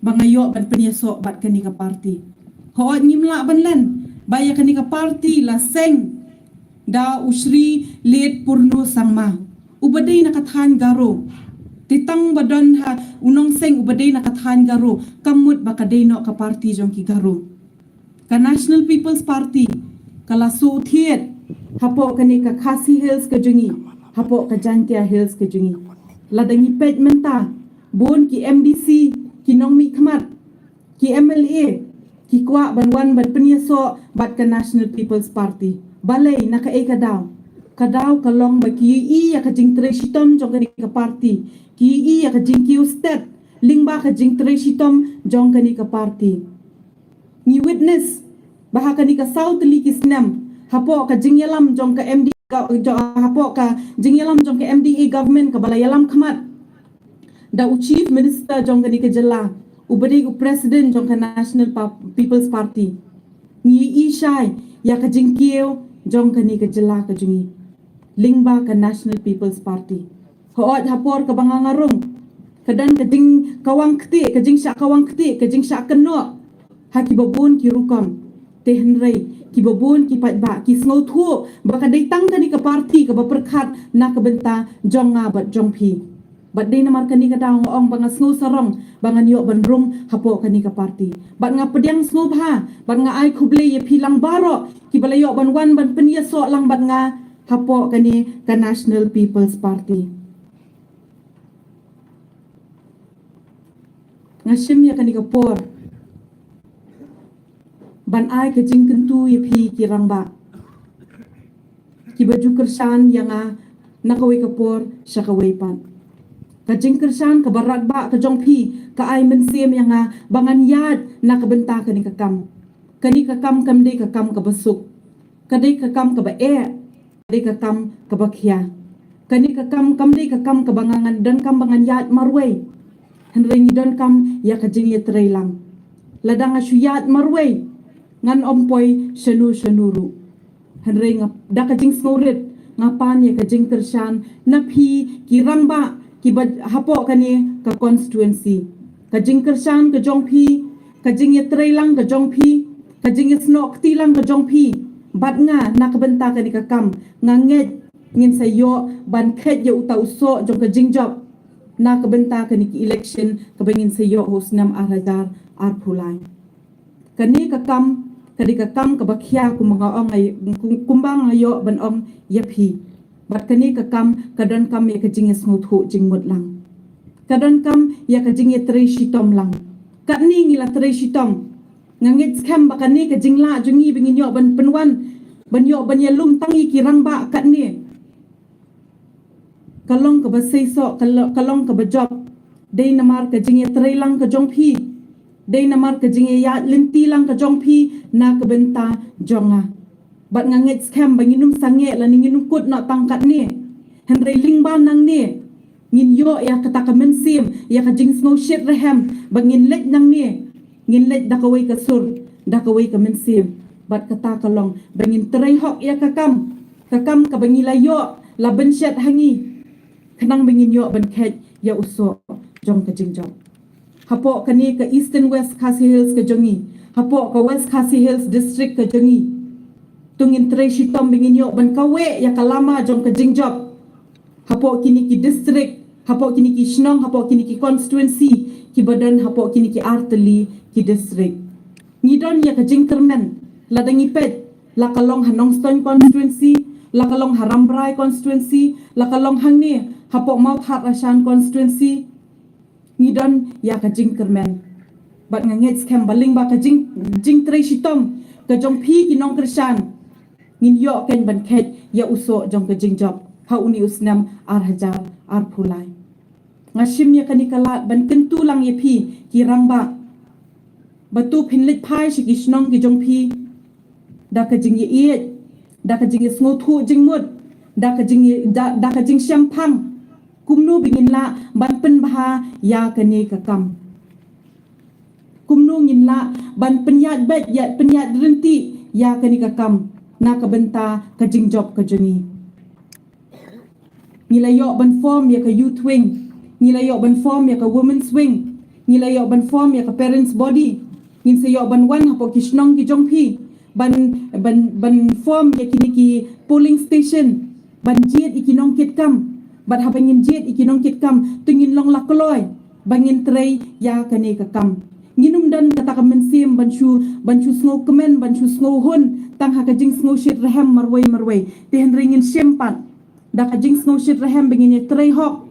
bangayok ban penyesok bat kani ka parti. Hoat nyimla ban lan baya kani ka parti la seng da usri let purno sangma. Ubadai nakathan garo. Titang badan ha unong seng ubadai nakathan garo. Kamut bakadai no ka parti jong ki garo. Ka National People's Party kala so thiet hapo kani ka Khasi Hills ka jungi. Hapo ka Jankia Hills ka jungi. Ladangi pet menta bon ki MDC ki nongmi khamat ki MLA ki kwa banwan ban penyeso bat ka National People's Party balai naka e kadaw kalong ba ki ya ka jing tre shitom jong kani ka party ki ya ka jing ki state lingba ka jing tre shitom jong kani ka party ni witness bah kani ka South li ki snam hapo ka jing yalam jong ka MD hapo ka jing yalam jong ka MDA government ka balai yalam khamat da chief minister jong kani ka jela ubadi u president jong ka National People's Party ni ishai ya ka jingkiu jong kani ka jela ka jungi lingba ka National People's Party hoat hapor ka bangangarong kadan ka jing kawang kti ka jing sya kawang kti ka jing sya keno haki babun ki rukam te henrei ki babun ki patba ki sngo thu baka daitang kani ka party ka baperkhat na ka benta jong nga bat jong pi bat dei namar kani ka daw ong banga sngo sarong banga nyo banrung hapo kani ka party bat nga pediang sngo bha bat nga ai khuble ye philang baro ki balayo banwan ban penyeso lang bat nga hapo kani ka National People's Party nga shim ya kani ka por ban ai ka jing kentu ye phi ki rangba ki baju kersan yang nakawai ka por sya kawai pan ka jing kersan ka barat ba ka jong phi ka ai mensiem yang bangan yad na ka benta kani ka kam dei ka kam ka basuk ka dei ka kam ka ba dei ka kam ka bakhya kani ka kam dei ka kam ka bangangan dan kam bangan yad marway henreng dan kam ya ka jing ye trailang ladang asyuyat marway ngan ompoi shanuru henreng da ka jing snorit ngapan ya ka jing kersan na phi ki rangba ki hapo kani ka constituency ka jing kersan ka jong phi ka jing ye trailang ka jong phi ka jing ye snok tilang ka jong phi bat nga nak benta kani ka kam nganget ngin sayo ban khet ye uta uso jong ka jing job na ka benta kani ki election ka bangin sayo hosnam arajar arphulai kani ka kam ka bakhya ku mga ong ay kumbang ayo ban ong yapi bat kani ka kam kadan kam ya ka jing sngut hu jing mut lang kadan kam ya ka jing tre shitom lang katni ngila tre shitom ngangit skam bakani ka jing la jungi bingin yo ban penwan ban yo ban yalum tangi kirang ba katni kalong ka basay so kalong ka bajob dei namar ka jing tre lang ka jong phi dei namar ka jing ya linti lang ka jong phi na ka benta jonga bat ngangit skam banginum sange la ninginum kut na tangkat ni henrei lingba nang ni ngin yo ya kata ka mensim ya ka jing snow shit rehem bangin lek nang ni ngin lek da kawai ka sur da kawai ka mensim bat kata kalong bangin terai hok ya ka kam ka bangila yo la ben shet hangi kanang bangin yo ban khet ya uso jong ka jing jong hapo kani ka Eastern West Khasi Hills ka jongi hapo ka West Khasi Hills District ka jongi tungin tre shitom bingin yo ban kawe ya kalama jong ka jing job hapo kini ki district hapo kini ki shnong hapo kini ki constituency ki badan hapo kini ki arteli ki district ngidon ya ka jing kermen ladangi pet la kalong hanong stone constituency la kalong harambrai constituency la kalong hangni hapo Mount Harashan constituency ngidon ya ka jing kermen bat ngangit skam baling ba ka jing tre shitom ka jong phi ki nong kersan ngin yo ken ban khet ya uso jong ka jing job ha uni usnam arhajar arphulai ngashim ya kanikala ban kentu lang ye phi ki rangba batu phinlit phai shi ki shnong ki jong phi da ka jing ye da ka jing sngo thu jing mut da ka jing shampang kumnu bingin la ban pen bha ya kani ka kam kumnu ngin la ban penyat bet ya penyat renti ya kani ka kam na ka benta ka jing job ka juni nilayo ban form ya ka youth wing nilayo ban form ya ka women's wing Ngilayo ban form ya ka parents body. Ngin sayo ban wan hapo kishnong ki jongpi. Ban form ya kini ki polling station. Ban jet ikinong kit kam. Bat habangin jet ikinong kit kam. Tungin long lakoloy. Bangin tray ya kani ka kam. Nginum dan kata ka mensim banchu sngo kemen banchu sngo hun tang ha ka jing sngo shit rahem marway tihan ringin sempat da ka jing sngo shit rahem bengin ye tray hok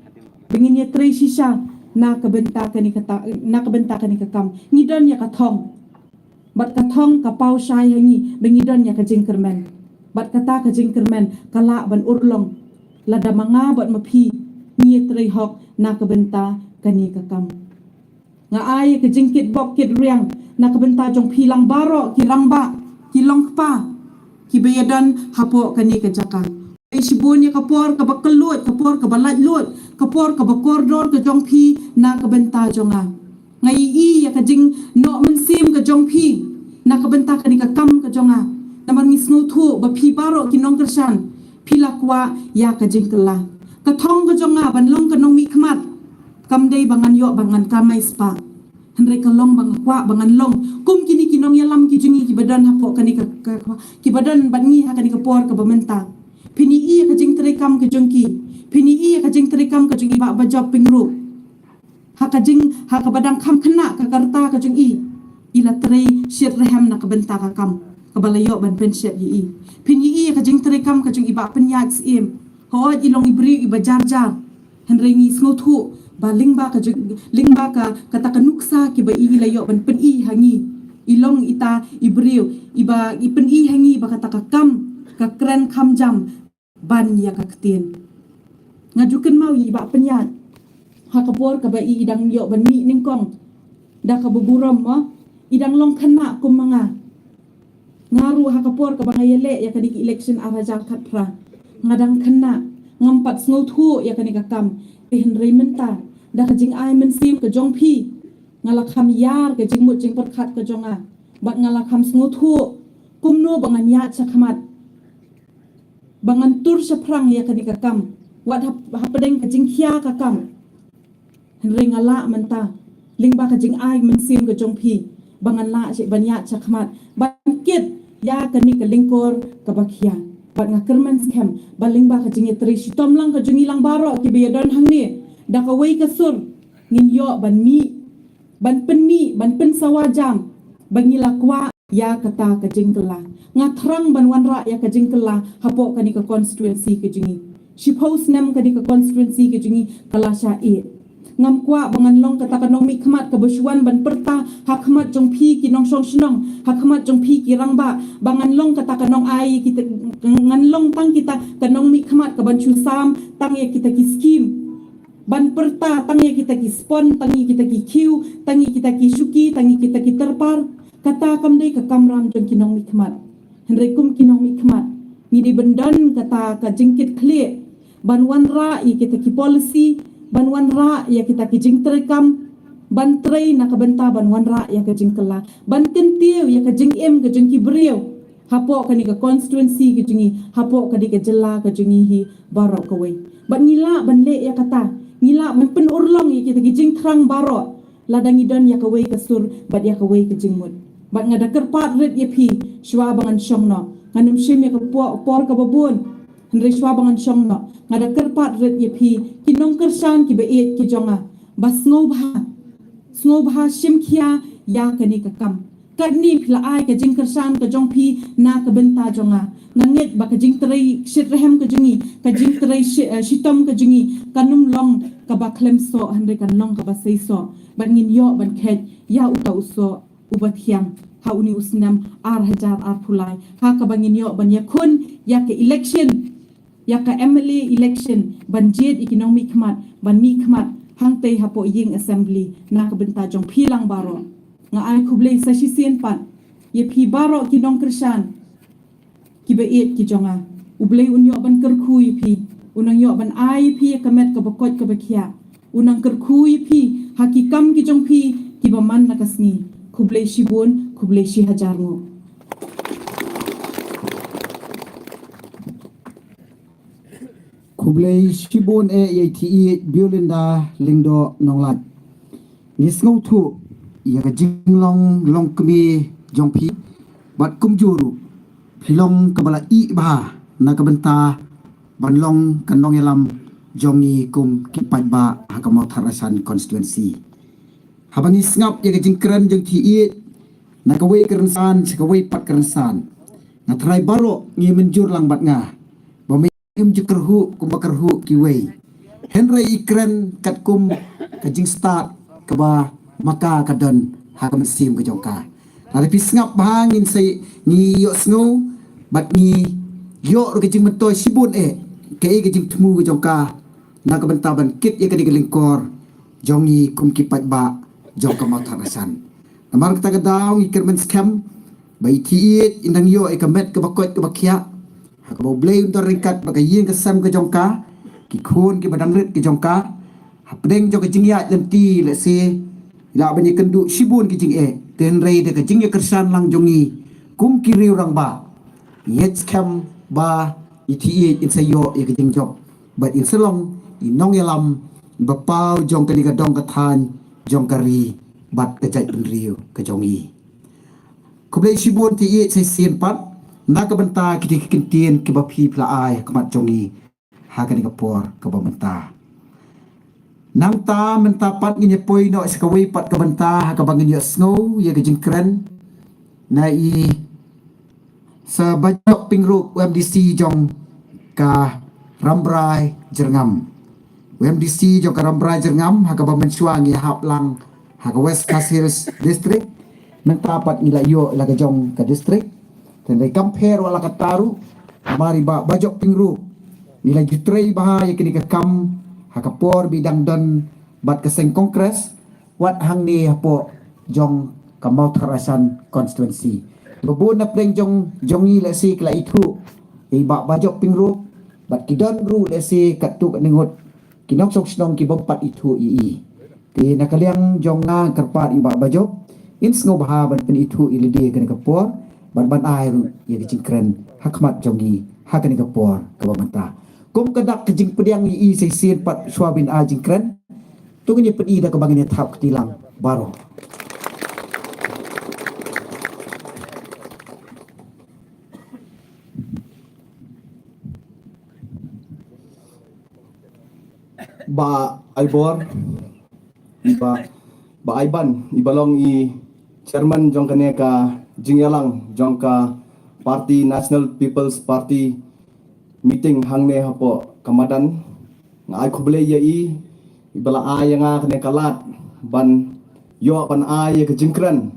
bengin ye tray shisha na ka benta kani ka kam ngidon ya ka thong bat ka thong ka pau shai hangi bengidon ya ka jing kermen bat kata ka jing kermen kala ban urlong lada manga bat mapi ni ye tray hok na ka benta kani ka kam nga ay ke jingkit bok kit riang na kabenta jong pilang baro ki rangba ki longpa ki bayadan hapo kani ke jaka ay sibunya kapor ka bakalut kapor ka balat lut kapor ka bakordor ka jong pi na kabenta jonga ngai i ya ka jing no mensim ka jong pi na kabenta kani ka kam ka jonga namar ngisngu thu ba pi baro ki nong kersan pilakwa ya ka jing kala ka thong ka jonga ban long ka nong mi khmat kam day bangan yo bangan kamay spa henry kalong bang kwa bangan long kum kini kinong yalam ki jungi ki badan hapo kani ka ki badan bangi ha kani ka por ka bamenta pini i ka jing tre kam ka jongki pini i ka jing tre kam ka jungi ba job pingru ha ka badang kam kena ka karta ka jungi ila tre shit rehem na ka benta ka kam ka balayo ban pensiat yi pini i ka jing tre kam ka jungi ba penyat sim ho ilong ibri iba jar henry ni snothu ba lingba ka kata kanuksa ki ba ilayo ban pen i hangi ilong ita ibriu iba ipen i hangi ba kata ka kam ka kren kam jam ban ya ka ktien ngajuken mau iba penyat ha kapor ka ba idang yo ban mi ningkong da ka buburom mo idang long khana kum manga ngaru ha kapor ka ba ngayele ya kadik election araja khatra ngadang khana ngampat snothu ya kanika kam henry menta da ka jing ai men sim ka jong pi ngala kham yar ka jing mut jing pat khat ka jonga bat ngala kham sngu thu kumno bangan ya chakhamat bangan tur saprang ya ka ka kam wat hapadeng ka jing khia ka kam henry ngala menta lingba ka jing ai men sim ka jong pi bangan la che ban ya chakhamat ban kit ya ka ni ka lingkor ka bakhia bat ngakerman scam balingba ka jing etri sitom lang ka jungi lang baro ki beyadon hangni da ka wei ka sur ngin yo ban pen sawajam bangi lakwa ya kata ka jingkela ngatrang ban wanra ya ka jingkela hapo kani ka constituency ka jingi shi post nam kani ka constituency ka jingi kala sha e ngam kwa bangan long kata ka nong mi khmat ka boswan ban perta hakmat jong pi ki nong song snong hakmat jong pi ki rangba bangan long kata ka nong ai kita ngan long tang kita ka nong mi khmat ka ban chu sam tang ya kita ki scheme ban perta tangi kita ki spon tangi kita ki kiu tangi kita ki suki tangi kita ki terpar kata kam dei ka kamram jong kinong mikmat henry kum kinong mikmat ni di bendan kata ka jingkit khle ban wan ra i kita ki policy ban wan ra ya kita ki jing terekam ban trei na ka benta ban wan ra ya ka jing kala ban tentiu ya ka jing em ka jing ki brio hapo ka ni ka constituency ki jingi hapo ka di ka jela ka jingi hi baro ka wei ban ngila ban le ya kata ngila men pen urlong ya kita gijing terang baro ladang idon ya kawai kasur bad ya kawai ke jingmut bad ngada kerpat red ya pi shwa bangan shongno nganum shim ya por ka babun henry shwa bangan shongno ngada kerpat red ya pi kinong kersan ki beet ki jonga bas ngobha shim khia ya kani ka kam kadni phla ai ka jing kersan ka jong pi na ka benta jonga nanget ba ka jing trai shit rehem ka jingi ka jing trai shitom ka jingi kanum long ka ba klem so henry kan long ka ba sei so ban ngin yo ban khet ya uta uso ubat hiam ha uni usnam ar hajar ar pulai ha ka bangin yo ban ya kun ya ke election ya ka MLA election ban jet economic khmat ban mi khmat hang te hapo ying assembly na ka benta jong philang baro nga ai khuble sa shi sien pat ye phi baro ki nong krishan ki be et ki jonga uble unyo ban ker khui phi unang yo ban ai phi ka met ka bakot ka bakhia unang ker khui phi hakikam ki jong phi ki ba man na kasni khuble shibun khuble shi hajar ngo khuble shibun e ythi biolinda lingdo nonglat ni ngau thu ya ka jing long kemi jong phi bat kum juru philong ka bala I ba na ka benta ban long kan long yalam jongi kum ki pai ba ha ka mau tharasan constituency habangi ngap ya ka jing kran jong thi I na ka wei kran san ka wei pat kran san na trai baro ngi menjur lang bat nga ba me im jikerhu kum bakerhu ki wei henry ikran kat kum ka jing start ka ba maka ka dan ha ka sim ka jongka na pi ngap bangin sai ni yo snow bat ni yo ka jing mentoy sibun ka jing temu ka jongka na ka bentaban kit ya ka di lingkor jongi kum ki pat ba jong ka mau tharasan namar ka daw ikran scam bai ti indang yo ka met ka bakot ka bakya ha ka blame tor ringkat ba ka yin ka sam ka jongka ki khun ki badang rit ki jongka hapdeng jo ka jingya lenti le se la bani kendu sibun ki jing ten rei de ka jingya kersan lang jongi kum ki riu rang ba yet scam ba iti in sa yo ka jing job but in salong inong yalam ba pau jong ka di ka dong ka than jong ka ri bat ka jai ben riu ka jongi kublai sibun ti sai sien pat na ka benta ki di kintien ki ba phi pla ai ka mat jongi ha ka ni ka por ka ba benta nang ta menta pat ngi poi no sa ka wei pat ka benta ha ka bangin yo snow ya ka jingkren na I sa bajok pingruk UMDC jong ka rambrai jerngam UMDC jong ka rambrai jerngam ha ka ba mensuang ya hap lang ha ka West Coast Hills district nang tapat nila yo la ka jong ka district dan they compare wala ka taru mari ba bajok pingruk nila jutray bahaya kini ka kam hakapor bidang don bat kaseng kongres wat hang ni hapo jong kamau tharasan constituency babun na preng jongi la si kla itu ba bajok pingru bat kidon ru la si katu ningot kinok sok snong ki bompat itu ti nakaliang jong nga karpat ba bajok ins ngo baha ban pen itu ilide kani kapor ban ai ru ya kicingkren hakmat jongi hakani kapor kabamanta kum kedak kejing pediang I sai sien pat swabin a jingkren tungni pedi da kabangin thap ketilang baro ba Albor ba Aiban ibalong I chairman jong kane ka jingyalang jong ka Party National People's Party meeting hangne hapo kamadan nga ay kuble ya ibala ay nga kane kalat ban yo ban ay ka jingkran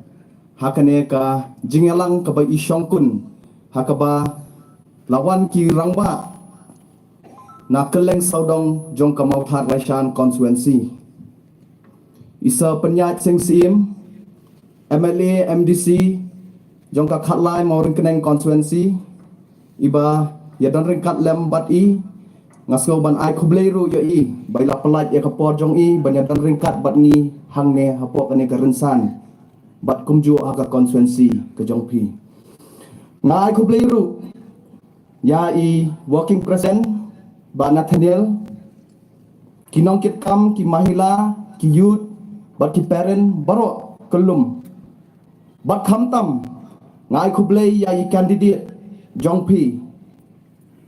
hakane ka jingyalang ka ba isyongkun hakaba lawan ki rangba na keleng saudong jong ka mauthar rashan constituency isa penyat sing sim MLA MDC jong ka khatlai mauring keneng constituency iba ya dan ringkat lembat ngasngau ban ai kubleiru yo baila pelat ya kapor jong ban ya dan ringkat bat ni hangne hapo kane karensan bat kumju aga constituency ke jong pi ngai kubleiru ya working present ba Nathaniel kinong kit kam ki mahila ki youth bat ki parent baro kelum bat khamtam ngai kublei ya candidate jong pi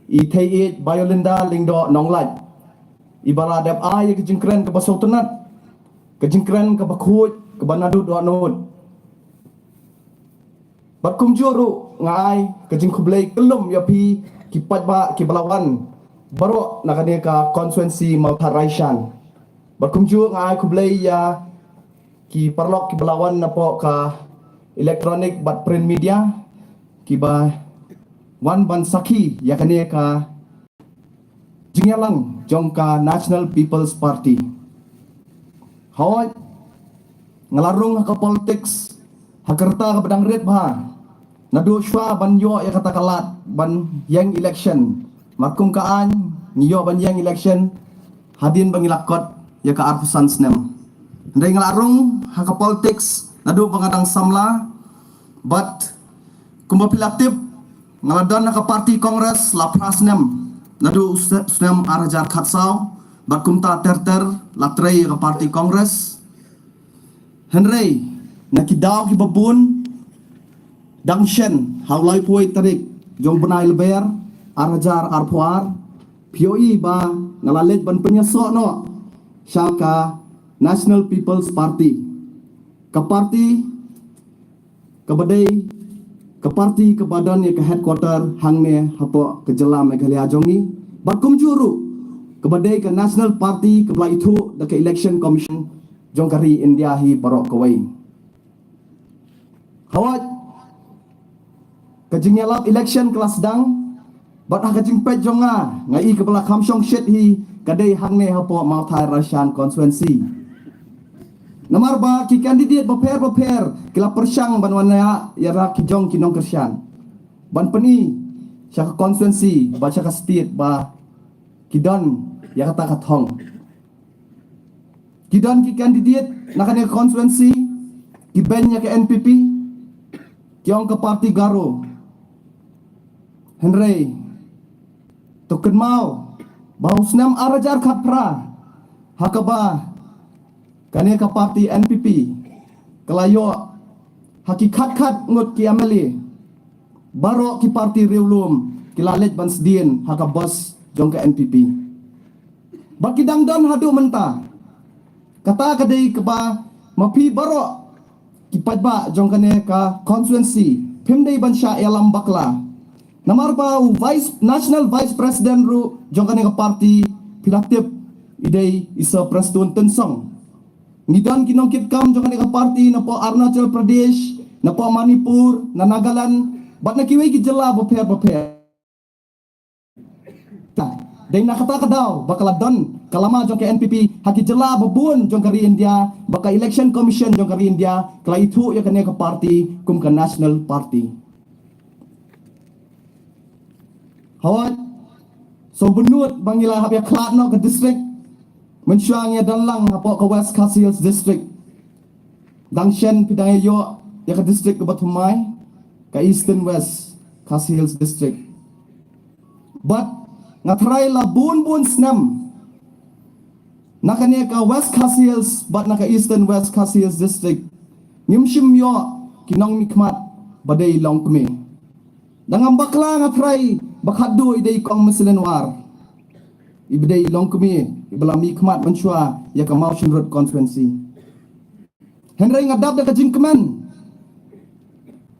thei Biolinda lingdo nonglat ibara dep ai ke jingkren ke basotenat ke jingkren ke bakhut ke banadu do nod bakum juru ngai ke jingkublei kelum ya pi kipat ba ki balawan baro nakane ka constituency Mautaraishan bakum juru ngai kublei ya ki parlok ki balawan napo ka electronic bat print media ki ba wan ban saki yakane ka jingyalang jong ka National People's Party hawai ngalarung ka politics hakarta ka badang red ba nadu shwa ban yo ya kata kalat ban yang election makung kaan niyo ban yang election hadin bangilakot ya ka arpusan snem ndai ngalarung ha ka politics nadu pangadang samla but kumbapilatip ngaladan ka party kongres la prasnem nadu snem arajar khatsau bakumta terter latrei ka party kongres Henry nakidaw ki babun dangshen hawlai puai tarik jong benai leber arajar arpuar POE ba ngalalet ban penyeso no syaka National People's Party ke parti ke badai ke parti ke badan ya ke headquarter hangne hapo ke jelam ke liajongi bakum juru ke badai ke National Party ke bela itu ke Election Commission jong kari India hi barok kawai hawat kajing yalap election kelas sedang bat kajing pet jonga ngai ke bela kamsong shit hi kadai hangne hapo mau thai Rashan constituency Nomor ba ki kandidat baper kila persyang banwana yara ki jong kinong kersyan. Ban peni syaka konstituensi ba syaka state ba kidon ya kata kathong. Kidon ki kandidat nakane konstituensi ki ben ya ke NPP kiong ke parti Garo. Henry token mau bau senam arajar khapra hakaba kane ka parti NPP kelayo hakikat ngot ki ameli baro ki parti riulum kilalet ban sedien haka bos jong ka NPP baki dangdan hadu menta kata kadai ke ba mapi baro ki padba jong kane ka constituency pimdei ban sya elam bakla namar ba national vice president ru jong kane ka parti pilaktip idei isa presiden tensong Ngidan kinong kitkam jong kaneka parti na po Arunachal Pradesh, na po Manipur, na Nagaland, bat na kiwi ki jela baper. Dahil nakataka daw, bakala don, kalama jong ke NPP, haki jela babun jong kari India, baka Election Commission jong kari India, kala itu ya kaneka parti, kum ka National Party. Hawat, so benut bangila hapya klat no ke district, mensyangnya dalang apa ke West Khasi Hills District dangshen pidang yo ya ke district ke Batumai ke Eastern West Khasi Hills District but ngatrai la bun snam nakane ka West Khasi Hills but naka Eastern West Khasi Hills District ngimshim yo kinong mikmat badai long kme dangam bakla ngatrai bakhadu idei kong muslenwar ibdai long kme ibala mikmat menchua ya ka Mountain Road constituency Henry ngadap da kajing keman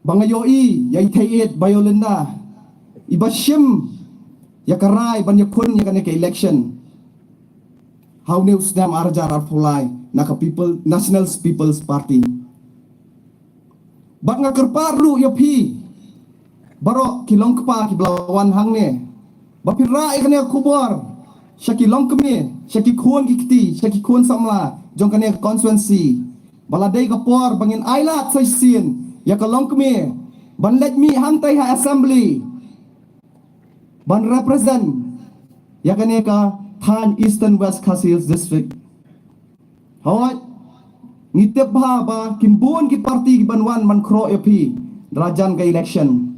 bangayoi ya itayet Bayolinda ibashim ya karai banyakun ya kaneka election how new stem arjar arpulai naka people National People's Party bak ngakerparlu ya pi baro kilong kpa kiblawan hangne bapira ikane kubor Syaki long kemi, syaki kuon kikti, syaki kuon samla, jong kane constituency. Baladai kapor bangin ailat sa sin, ya ka long kemi, ban let mi hantai ha assembly. Ban represent, ya kane ka Than Eastern West Khasi Hills District. Hawat, ngitip ba kimbun ki parti ki banwan man kro epi, derajan ka election.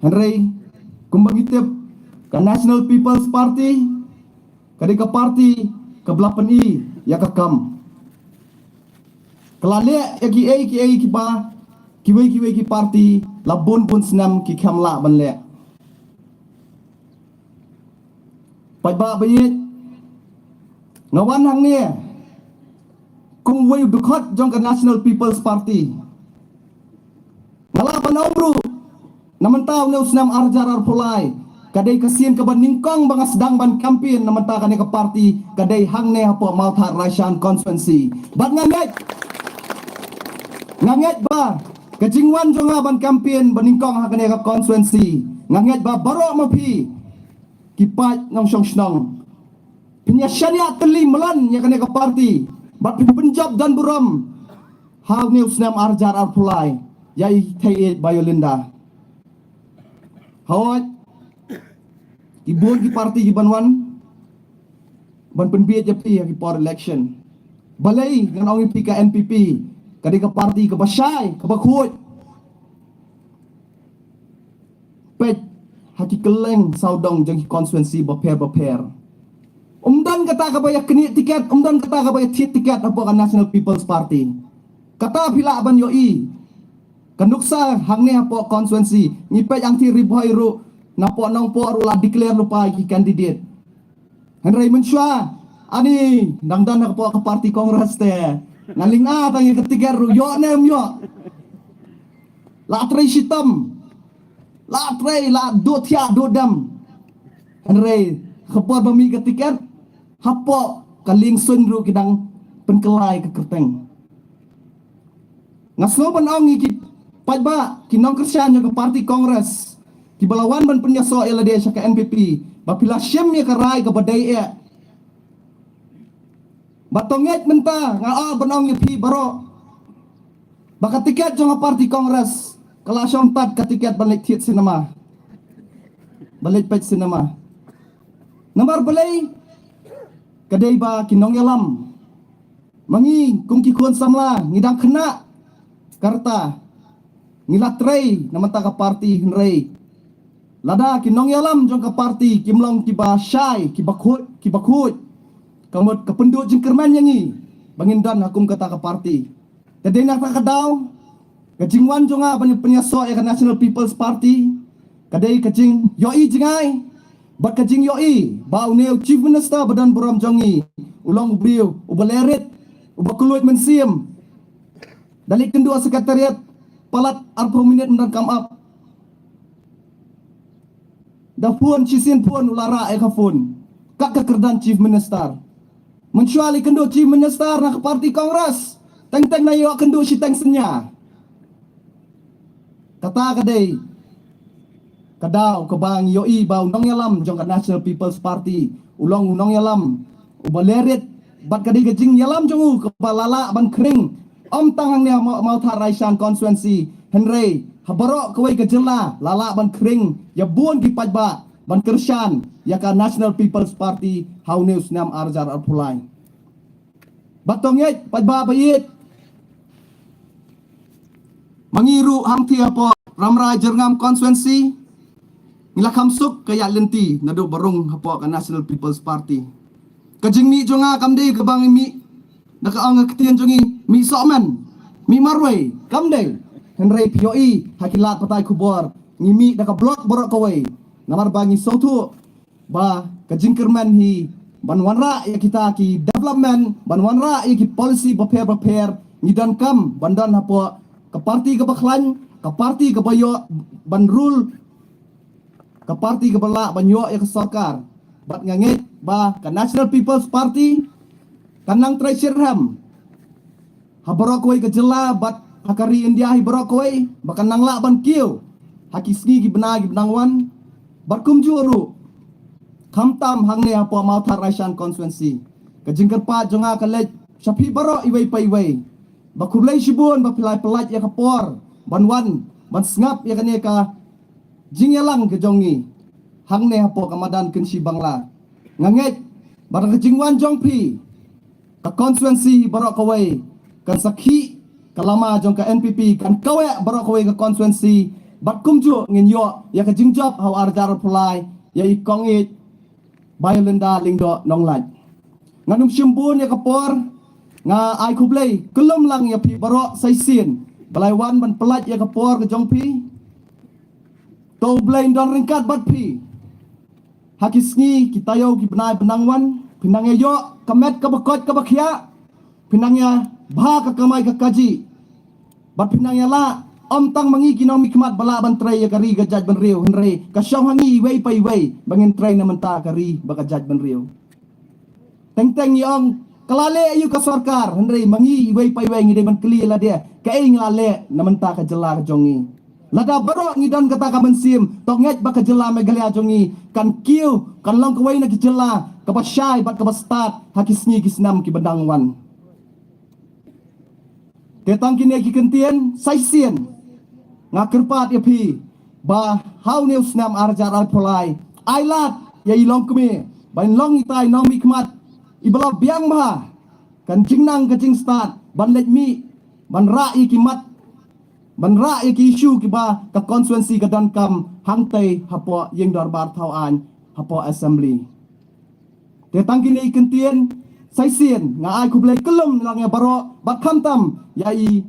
Henry, kumbang ngitip ka National People's Party, kadika parti ke belapan i ya kakam kelale ya ki ba kiwe ki parti labun pun senam ki kamla banle pai ba bayit ngawan hang ni kung way dukhat jong ka National People's Party ngala panobru naman taw ne senam arjar arpulai kadai kasian ke ningkong banga sedang ban campaign namanta kane ke parti kadai hangne hapo Malthar Rashan constituency bat nganget ba kejingwan jonga ban campaign baningkong hakane ke constituency nganget ba baro mapi kipat ngong song snong pinya syania teli melan ya kane ke parti bat penjab dan buram hal news nam arjar arpulai yai thai Bayolinda hawat Ibon ki parti ki banwan ban penbiet je pi ki por election balai ngan ong pi ka NPP kadi ka parti ka basai ka bakhut pet haki keleng saudong jeng constituency baper umdan kata ka baya keni tiket umdan kata ka baya tiket apa ka National People's Party kata pila ban yoi kanuksa hang ne hapo constituency ni pe yang ti riboi ru napo nong po ru la declare lupa ki candidate Henry Menshua ani dangdan hapo ke parti kongres te naling a tangi ketiga ru yo nem yo la trei sitam la trei la do thia do dam Henry khapor bami ketiga hapo kaling sun ru kidang penkelai ke kerteng ngaslo ban ong ki pajba kinong kersian ke parti kongres ki balawan ban penyaso elade ke NPP bapila syem ya karai ke badai e batonget menta nga ban ong pi baro baka tiket jong parti kongres kala syong tat ka tiket balik tiet sinema balik pet sinema nomor balai kadai ba kinong yalam mangi kum ki kun samla ngidang kena karta ngilatrei namanta ka parti Henry lada kinong yalam jong ka parti kimlong kiba syai kiba khut kamot kapenduk jengkerman yangi bangindan hakum kata ka parti tadi nak tak kadaw kajingwan jonga penyaso ya National People's Party kadai kajing yoi jingai bat kajing yoi bau neu chief minister badan buram jongi ulang ubriu ubalerit ubakuluit mensiam dalik kendua sekretariat palat arpo minit mendan come up dah pun cisin pun ulara ekafun kak kekerdan chief minister mencuali kendo chief minister nak parti kongres teng-teng na yo kendo si teng senya kata kadai kadaw kabang yoi bau nong yalam jong ka National People's Party ulong nong yalam ubalerit bat kadai gajing yalam jong kebalala ban kering om tangang ni mau tharaisan constituency Henry habaro kawai kejela lala ban kering ya buon ki pajba ban kersan ya ka National People's Party hauneus nam arjar arpulai batongit pajba bayit mangiru hamti apo ramra jerngam constituency ngilakam suk kaya lenti nado barong hapo ka National People's Party kajing mi jonga kamde kabang mi nakaang ketian jongi mi soman mi marway kamde Henry POE hakilat patai kubor ngimi daka blok borok kawai namar bangi sotu ba kajingkerman hi banwanra ya kita ki development banwanra ya ki policy prepare ngidan kam bandan hapo ke parti ke baklan ke parti ke bayo ban rule ke parti ke balak banyo ya ke sarkar bat ngangit ba ke National People's Party kanang treasure ham habaro koi kejela bat hakari India hibaro koi bakan nang la ban kiu hakisni gi benangwan barkum juru kamtam hangne apa mau tharaisan constituency kejingker pa jonga kalej sapi baro iwei paiwei bakulai shibun bapilai pelat ya kapor banwan ban sngap ya kane ka jingyalang ke jongi hangne apa kamadan kensi bangla nganget barang kejingwan jongpi ka constituency barok kawai kan sakhi kalama jong ka NPP kan kawe barok kawai ka constituency bakumju ngin yo ya ka jingjop how arjar pulai ya ikongit baylenda lingdo nonglaj nganum simbun ya kapor nga ai kublai kelum lang ya pi barok saisin balaiwan ban pelat ya kapor ke jongpi to blai don ringkat bat pi hakisngi kitayo ki benai benangwan pinangnya yo kemet kebekot kebakia pinangnya bah ke kamai ke kaji bat pinangnya la om tang mangi kinong mikmat bala ban tray ya kari gajaj ban riu Henry kasyong hangi wei pai wei bangin tray na menta kari bagajaj ban riu teng-teng yong kalale ayu ka sarkar Henry mangi wei pai wei ngide ban kli la dia kai ngale na menta ka jelar jongi lada baro ngidan kata ka mensim tonget ba ka jela megalia jongi kan kiu kan long kawai na ki jela ka pasyai bat ka bastat hakisni kisnam ki bandangwan ketang kini ki kentien saisien ngakerpat ya pi ba how news nam arjar al polai ailat ya ilong kemi ban long itai nong mikmat ibala biang ma kan jingnang ka jing start ban let mi ban ra ikimat ban ra iki isu ki ba ka constituency ka dan kam hangtai hapo yeng darbar thawan hapo assembly ketang kini kentien saisien nga ai kublai kelum lang ya baro bakam tam ya i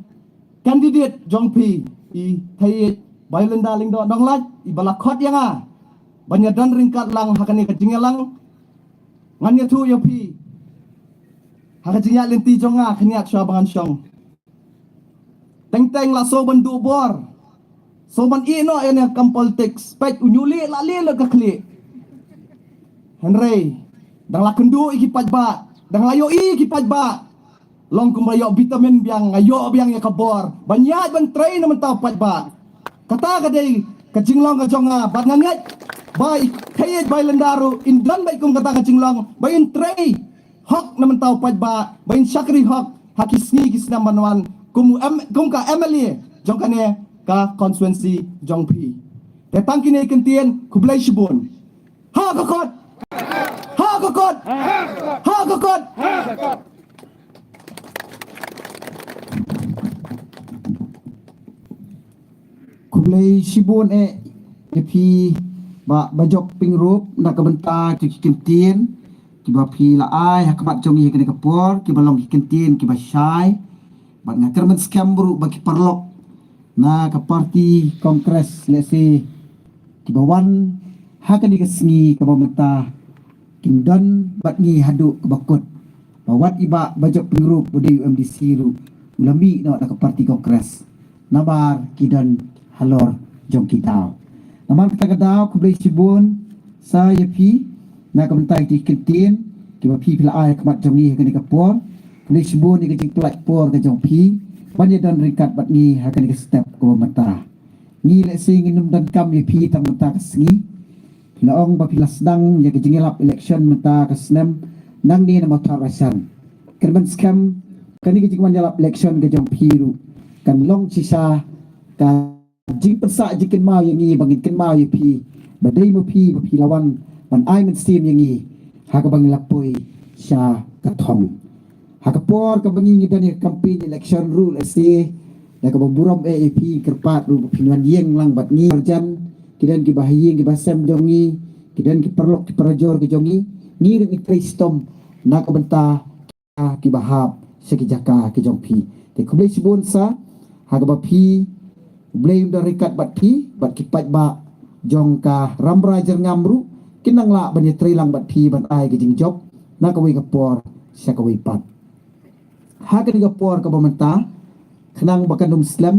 candidate jongpi i thai bailenda ling do dong laj i balakot yang a banyak dan ringkat lang hakani ka jingelang nganya thu ya pi hakajinga lenti jonga khniat syabangan syong teng la so bandu bor so ban ino ene kam politics pet unyuli la le ka kli Henry dang la kendu iki pajba dang layo iki pajba long kumrayo vitamin biang ngayo biang ya kabor banyak ban train naman tao pajba kata kadai kajinglong ka jonga bat ngangat bai kayet bai lendaru indran bai kum kata kajinglong bai in tray hok naman tao pajba bai in syakri hok hakisni kisna manwan kum ka MLA jongkane ka konstituensi jongpi tetang kini kentien kublai shibun ha kokot ha kokot ha kokot kublai shibun pi ba bajok pingrup nak kebenta ki kentien ki ba pi la ai hakmat jongi kene kapor ki balong ki kentien ki ba syai ba ngakar men scam buru bagi parlok na ka parti kongres lesi ki bawan hakani ka singi ka bamenta kindon bat ngi hadu ka bakut bawat iba bajok pingrup budi UMDC ru ulami no ka parti kongres nabar kidan halor jong kitau naman kita kadaw kublai sibun sa yapi na kabentai ti kentin ki ba pi pila ai kamat jong ni kani kapor kublai sibun ni kajing tulak por ka jong pi banyak dan rikat bat ni hakani ka step ko mata ni le sing inum dan kam yapi tang mata kasngi pila ong ba pila sedang ya kajing elap election mata kasnem nang ni na motor rasan kerban scam kani kajing manjalap election ka jong pi ru kan long sisa ka jing persa jikin mau yang ni bangin ken mau pi badai mo pi lawan ban ai men steam yang ni ha ka bangin lapoi sha ka thong ha ka por ka bangin ni dan campaign election rule ase da ka buram AAP kerpat ru pinwan yeng lang bat ni jan kidan ki bahayeng ki basam jongi kidan ki perlok ki perajor ki jongi ni ri kristom na ka benta ki bahap sekijaka ki jongpi te kublai sibun sa ha ka ba pi blame dari kat bat pi bat kipat ba jong ka ramra jer ngamru kinang la ban trilang bat pi ban ai ke jing job na ka wi ka por sya ka wi pat ha ka ni ka por ka bamenta khnang bakan muslim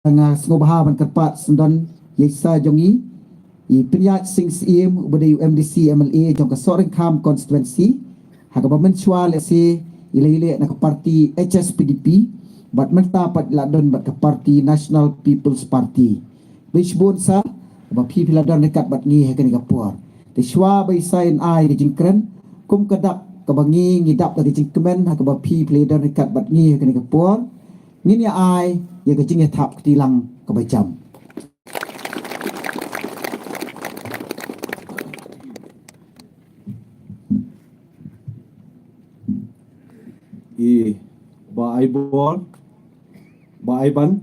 nga sngobaha ban kerpat sendon yesa jongi i priat sing sim ubade UMDC MLA jong ka soreng kam constituency ha ka bamenchwa le si ile na ka parti HSPDP bat menta pat ladon bat ke parti National People's Party bisbon sa ba pi ladon dekat bat ngi hekan kapur te shwa bai sain ai di jingkren kum kadak ka bangi ngidap ka di jingkemen ha ka ba pi ladon dekat bat ngi hekan kapur ngini ai ya ka jing thap tilang ka bai jam i ba ai bor ba ai ban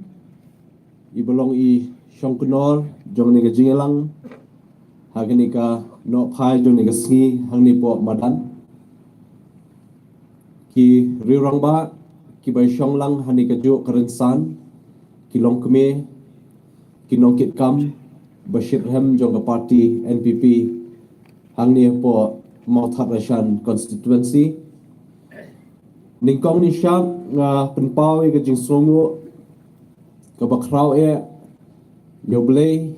i belong i syong kenor jong ni ka jingelang hagni ka no khai jong ni ka sngi hang ni po madan ki riurang ba ki bai syong lang hani ka jo kerensan ki long keme ki nong kit kam Bashir Hem jong ka parti NPP hang ni po Mount Rashan constituency ningkong ni syam nga penpau ka jing songo ka bakrau yoblei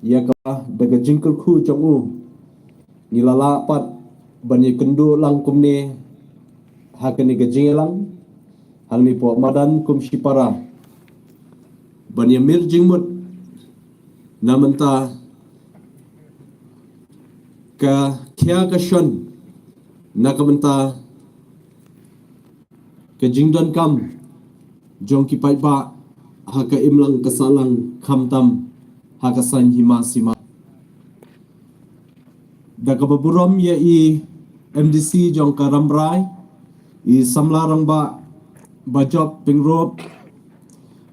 ya ka daga jingkul khu jongu nilala pat bani kendu lang kumne hakani ka jingelang hang ni po madan kum shipara bani mir jingmut namanta ka kya ka shon nakamanta ke jingdon kam jong ki pai ba ha ka imlang kasalang khamtam ha ka san hima sima da ka baburom ya i MDC jong ka ramrai i samlarang ba bajop pingrop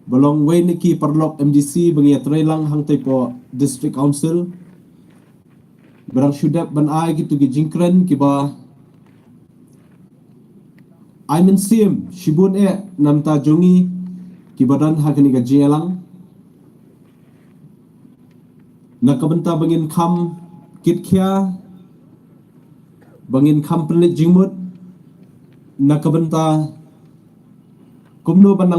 balong way niki parlok MDC bangi trailang hang po district council barang syudap ban ai gitu ki jingkren ki ba Aimin sim shibun namta jongi kibadan hakani ka jingalang nakabenta bangin kam kitkia bangin kam pelit jingmut nakabenta kumno banang